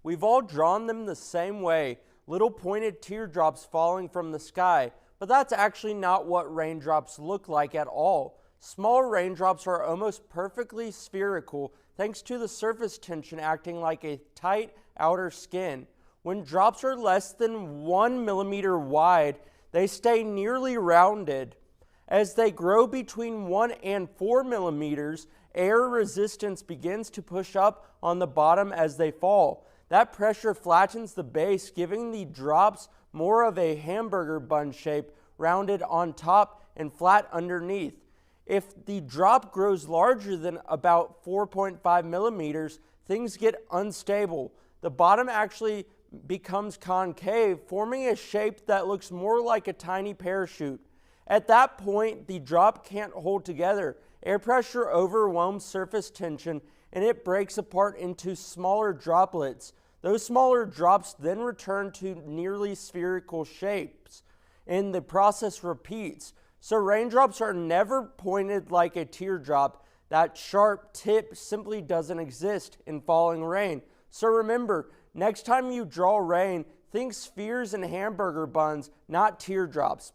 We've all drawn them the same way, little pointed teardrops falling from the sky, but that's actually not what raindrops look like at all. Smaller raindrops are almost perfectly spherical thanks to the surface tension acting like a tight outer skin. When drops are less than 1 millimeter wide, they stay nearly rounded. As they grow between 1 and 4 millimeters, air resistance begins to push up on the bottom as they fall. That pressure flattens the base, giving the drops more of a hamburger bun shape, rounded on top and flat underneath. If the drop grows larger than about 4.5 millimeters, things get unstable. The bottom actually becomes concave, forming a shape that looks more like a tiny parachute. At that point, the drop can't hold together. Air pressure overwhelms surface tension and it breaks apart into smaller droplets. Those smaller drops then return to nearly spherical shapes, and the process repeats. So raindrops are never pointed like a teardrop. That sharp tip simply doesn't exist in falling rain. So remember, next time you draw rain, think spheres and hamburger buns, not teardrops.